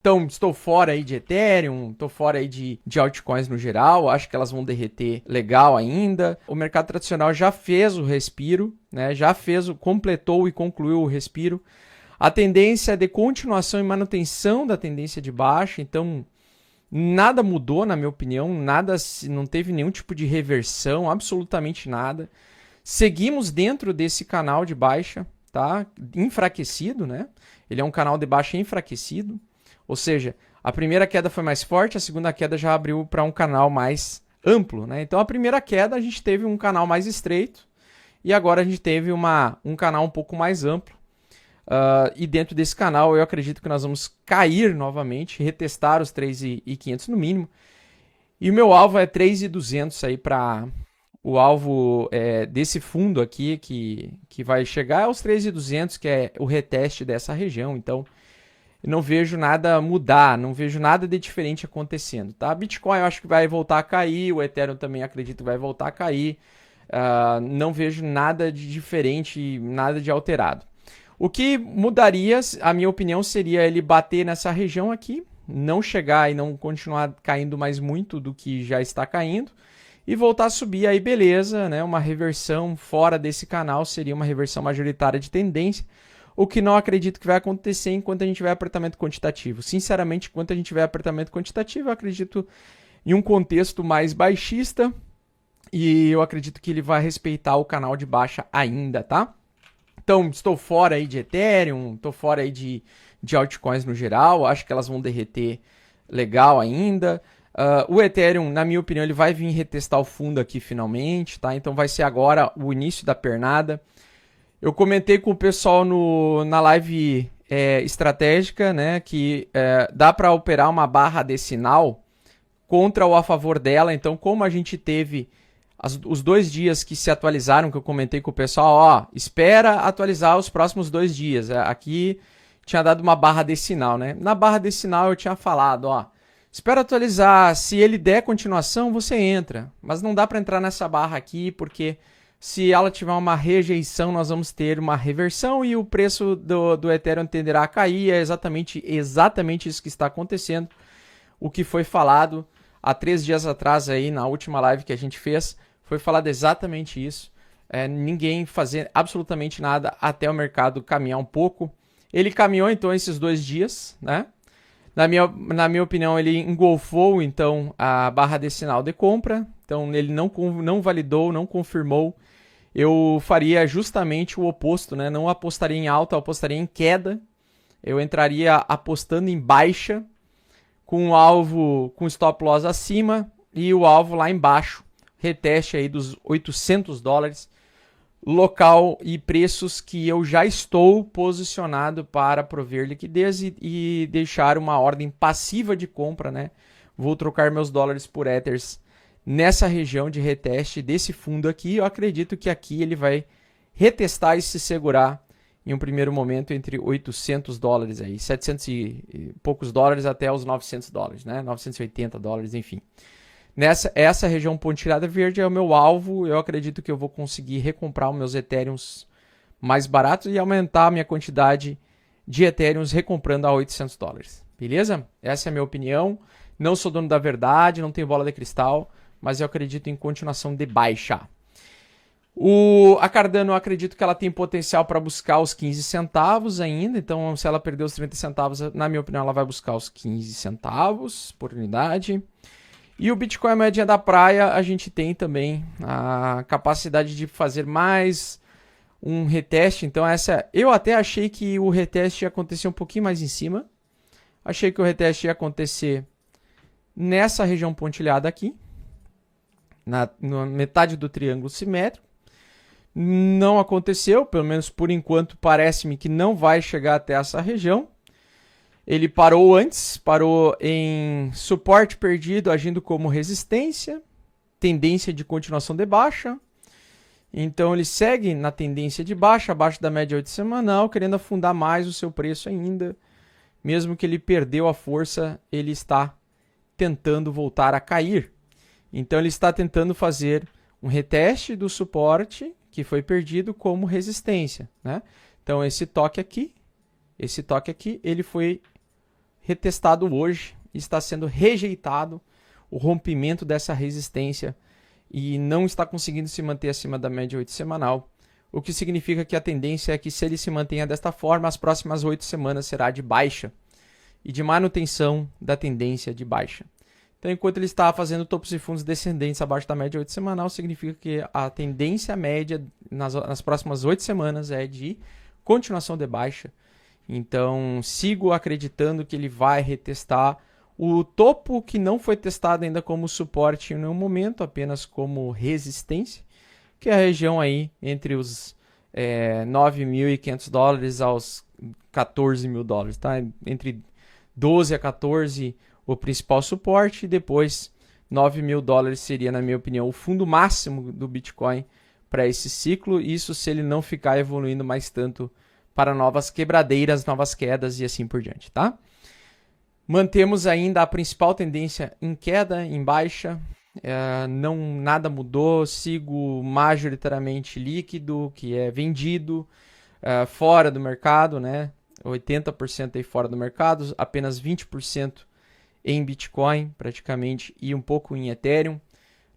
Então, estou fora aí de Ethereum, estou fora aí de altcoins no geral, acho que elas vão derreter legal ainda. O mercado tradicional já fez o respiro, né? Completou e concluiu o respiro. A tendência é de continuação e manutenção da tendência de baixa, então nada mudou, na minha opinião, não teve nenhum tipo de reversão, absolutamente nada. Seguimos dentro desse canal de baixa, tá? Enfraquecido, né? Ele é um canal de baixa enfraquecido. Ou seja, a primeira queda foi mais forte, a segunda queda já abriu para um canal mais amplo, né? Então a primeira queda a gente teve um canal mais estreito e agora a gente teve um canal um pouco mais amplo. E dentro desse canal eu acredito que nós vamos cair novamente, retestar os 3.500 no mínimo. E o meu alvo é 3.200 aí para o alvo desse fundo aqui que vai chegar aos 3.200, que é o reteste dessa região. Então eu não vejo nada mudar, não vejo nada de diferente acontecendo, tá? Bitcoin eu acho que vai voltar a cair, o Ethereum também acredito que vai voltar a cair. Não vejo nada de diferente, nada de alterado. O que mudaria, a minha opinião, seria ele bater nessa região aqui, não chegar e não continuar caindo mais muito do que já está caindo, e voltar a subir aí, beleza, né? Uma reversão fora desse canal seria uma reversão majoritária de tendência, o que não acredito que vai acontecer enquanto a gente tiver apertamento quantitativo. Sinceramente, enquanto a gente tiver apertamento quantitativo, eu acredito em um contexto mais baixista e eu acredito que ele vai respeitar o canal de baixa ainda, tá? Então, estou fora aí de Ethereum, estou fora aí de altcoins no geral, acho que elas vão derreter legal ainda. O Ethereum, na minha opinião, ele vai vir retestar o fundo aqui finalmente, tá? Então vai ser agora o início da pernada. Eu comentei com o pessoal na live estratégica, né, que dá para operar uma barra de sinal contra ou a favor dela. Então, como a gente teve os 2 dias que se atualizaram, que eu comentei com o pessoal, ó, espera atualizar os próximos 2 dias. Aqui tinha dado uma barra de sinal, né? Na barra de sinal eu tinha falado, ó, espera atualizar, se ele der continuação, você entra. Mas não dá para entrar nessa barra aqui, porque se ela tiver uma rejeição, nós vamos ter uma reversão e o preço do Ethereum tenderá a cair. É exatamente isso que está acontecendo. O que foi falado há 3 dias atrás aí, na última live que a gente fez, foi falado exatamente isso. Ninguém fazer absolutamente nada até o mercado caminhar um pouco. Ele caminhou então esses 2 dias, né? Na minha opinião, ele engolfou então a barra de sinal de compra. Então ele não validou, não confirmou. Eu faria justamente o oposto, né? Não apostaria em alta, eu apostaria em queda. Eu entraria apostando em baixa, com o alvo com stop loss acima e o alvo lá embaixo. Reteste aí dos $800, local e preços que eu já estou posicionado para prover liquidez e deixar uma ordem passiva de compra, né? Vou trocar meus dólares por Ethers nessa região de reteste desse fundo aqui. Eu acredito que aqui ele vai retestar e se segurar em um primeiro momento entre $800 aí, 700 e poucos dólares até os $900, né? $980, enfim. Essa região pontilhada verde é o meu alvo. Eu acredito que eu vou conseguir recomprar os meus Ethereums mais baratos e aumentar a minha quantidade de Ethereums recomprando a $800. Beleza? Essa é a minha opinião. Não sou dono da verdade, não tenho bola de cristal, mas eu acredito em continuação de baixa. A Cardano, eu acredito que ela tem potencial para buscar os 15 centavos ainda. Então, se ela perder os 30 centavos, na minha opinião, ela vai buscar os 15 centavos por unidade. E o Bitcoin, a moedinha da praia, a gente tem também a capacidade de fazer mais um reteste. Então, eu até achei que o reteste ia acontecer um pouquinho mais em cima. Achei que o reteste ia acontecer nessa região pontilhada aqui, na metade do triângulo simétrico. Não aconteceu, pelo menos por enquanto parece-me que não vai chegar até essa região. Ele parou antes, parou em suporte perdido, agindo como resistência, tendência de continuação de baixa. Então ele segue na tendência de baixa, abaixo da média 8 semanal, querendo afundar mais o seu preço ainda. Mesmo que ele perdeu a força, ele está tentando voltar a cair. Então ele está tentando fazer um reteste do suporte que foi perdido como resistência, né? Então esse toque aqui, ele foi retestado hoje, está sendo rejeitado o rompimento dessa resistência e não está conseguindo se manter acima da média 8 semanal, o que significa que a tendência é que, se ele se mantenha desta forma, as próximas 8 semanas será de baixa e de manutenção da tendência de baixa. Então, enquanto ele está fazendo topos e fundos descendentes abaixo da média 8 semanal, significa que a tendência média nas próximas 8 semanas é de continuação de baixa. Então, sigo acreditando que ele vai retestar o topo que não foi testado ainda como suporte em nenhum momento, apenas como resistência, que é a região aí entre os $9.500 aos $14.000, tá? Entre 12 a 14 o principal suporte, e depois $9.000 seria, na minha opinião, o fundo máximo do Bitcoin para esse ciclo, isso se ele não ficar evoluindo mais tanto para novas quebradeiras, novas quedas e assim por diante, tá? Mantemos ainda a principal tendência em queda, em baixa, nada mudou, sigo majoritariamente líquido, que é vendido, fora do mercado, né? 80% aí fora do mercado, apenas 20% em Bitcoin, praticamente, e um pouco em Ethereum.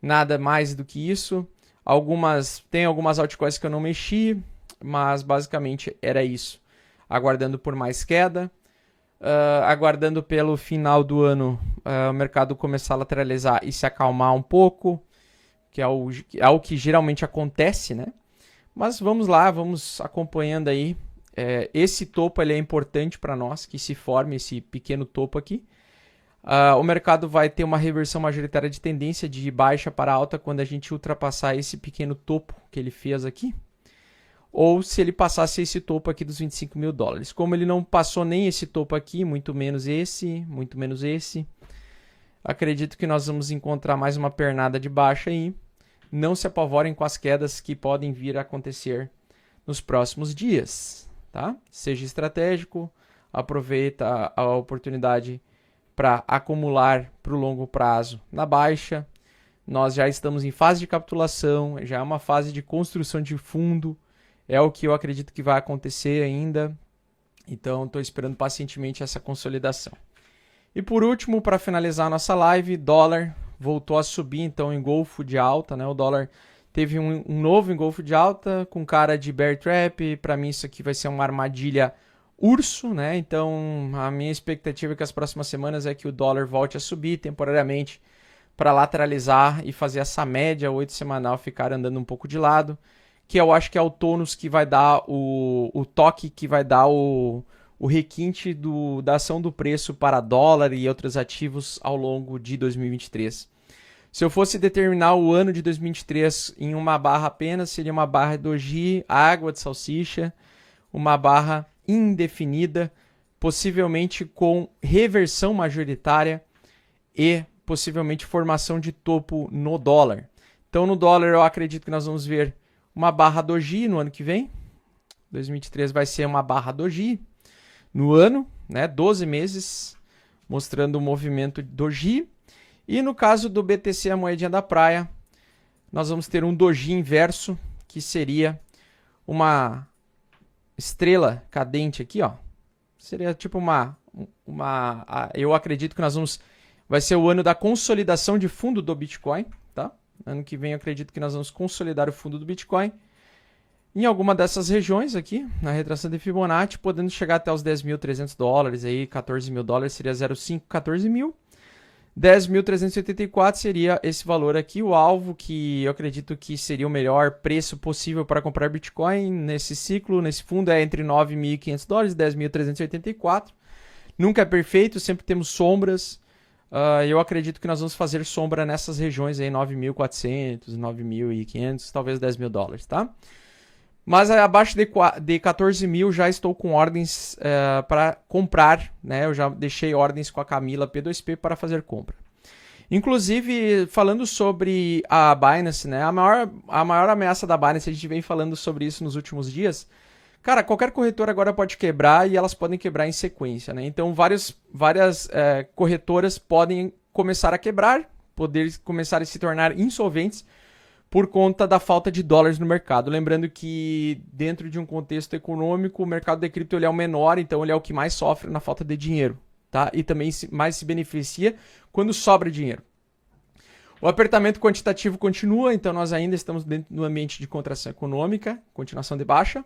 Nada mais do que isso. Tem algumas altcoins que eu não mexi, mas basicamente era isso. Aguardando por mais queda, aguardando pelo final do ano o mercado começar a lateralizar e se acalmar um pouco, que é o que geralmente acontece, né? Mas vamos lá, vamos acompanhando aí. Esse topo ele é importante para nós, que se forme esse pequeno topo aqui. O mercado vai ter uma reversão majoritária de tendência de baixa para alta quando a gente ultrapassar esse pequeno topo que ele fez aqui, ou se ele passasse esse topo aqui dos $25.000. Como ele não passou nem esse topo aqui, muito menos esse, acredito que nós vamos encontrar mais uma pernada de baixa aí. Não se apavorem com as quedas que podem vir a acontecer nos próximos dias, tá? Seja estratégico, aproveita a oportunidade para acumular para o longo prazo na baixa. Nós já estamos em fase de capitulação, já é uma fase de construção de fundo, é o que eu acredito que vai acontecer ainda. Então, estou esperando pacientemente essa consolidação. E por último, para finalizar a nossa live, dólar voltou a subir, então, engolfo de alta, né? O dólar teve um novo engolfo de alta com cara de bear trap. Para mim, isso aqui vai ser uma armadilha urso, né? Então, a minha expectativa é que as próximas semanas é que o dólar volte a subir temporariamente para lateralizar e fazer essa média 8 semanal ficar andando um pouco de lado, que eu acho que é o tônus que vai dar o toque, que vai dar o requinte da ação do preço para dólar e outros ativos ao longo de 2023. Se eu fosse determinar o ano de 2023 em uma barra apenas, seria uma barra doji, água de salsicha, uma barra indefinida, possivelmente com reversão majoritária e possivelmente formação de topo no dólar. Então, no dólar, eu acredito que nós vamos ver uma barra doji no ano que vem. 2023 vai ser uma barra doji no ano, né? 12 meses, mostrando o movimento doji. E no caso do BTC, a moedinha da praia, nós vamos ter um doji inverso, que seria uma estrela cadente aqui, ó. Seria tipo eu acredito que vai ser o ano da consolidação de fundo do Bitcoin, tá? Ano que vem eu acredito que nós vamos consolidar o fundo do Bitcoin em alguma dessas regiões aqui, na retração de Fibonacci, podendo chegar até os $10.300 aí, $14.000 seria 0,5, 14.000. 10.384 seria esse valor aqui, o alvo que eu acredito que seria o melhor preço possível para comprar Bitcoin nesse ciclo, nesse fundo é entre $9.500 e 10.384. Nunca é perfeito, sempre temos sombras. Eu acredito que nós vamos fazer sombra nessas regiões aí, 9.400, 9.500, talvez $10.000, tá? Mas abaixo de 14 mil já estou com ordens para comprar, né? Eu já deixei ordens com a Camila P2P para fazer compra. Inclusive, falando sobre a Binance, né? A maior ameaça da Binance, a gente vem falando sobre isso nos últimos dias. Cara, qualquer corretora agora pode quebrar e elas podem quebrar em sequência, né? Então, várias corretoras podem começar a quebrar, poder começar a se tornar insolventes por conta da falta de dólares no mercado. Lembrando que dentro de um contexto econômico, o mercado de cripto ele é o menor, então ele é o que mais sofre na falta de dinheiro, tá? E também mais se beneficia quando sobra dinheiro. O apertamento quantitativo continua, então nós ainda estamos dentro do ambiente de contração econômica, continuação de baixa.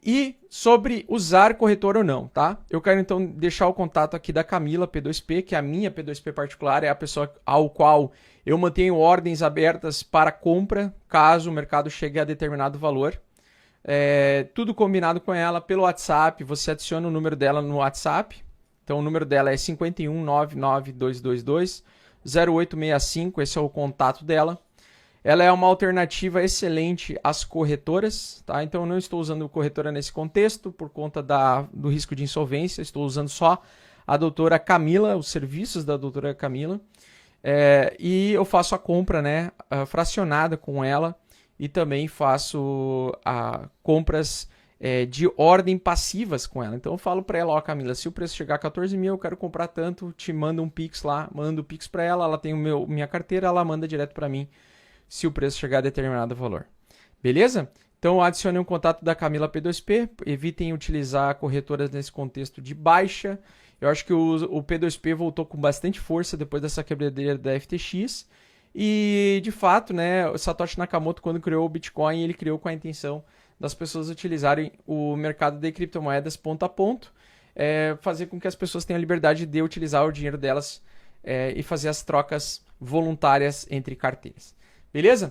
E sobre usar corretor ou não, tá? Eu quero então deixar o contato aqui da Camila P2P, que é a minha P2P particular, é a pessoa ao qual eu mantenho ordens abertas para compra, caso o mercado chegue a determinado valor. Tudo combinado com ela pelo WhatsApp, você adiciona o número dela no WhatsApp. Então o número dela é 51992220865, esse é o contato dela. Ela é uma alternativa excelente às corretoras, tá? Então eu não estou usando corretora nesse contexto por conta do risco de insolvência, estou usando só a doutora Camila, os serviços da doutora Camila. E eu faço a compra, né, fracionada com ela e também faço compras de ordem passivas com ela. Então eu falo para ela, ó, Camila, se o preço chegar a 14 mil, eu quero comprar tanto, te mando um Pix lá, mando o Pix para ela, ela tem minha carteira, ela manda direto para mim se o preço chegar a determinado valor. Beleza? Então adicione um contato da Camila P2P, evitem utilizar corretoras nesse contexto de baixa. Eu acho que o P2P voltou com bastante força depois dessa quebradeira da FTX. E, de fato, né, o Satoshi Nakamoto, quando criou o Bitcoin, ele criou com a intenção das pessoas utilizarem o mercado de criptomoedas ponto a ponto, fazer com que as pessoas tenham a liberdade de utilizar o dinheiro delas e fazer as trocas voluntárias entre carteiras. Beleza?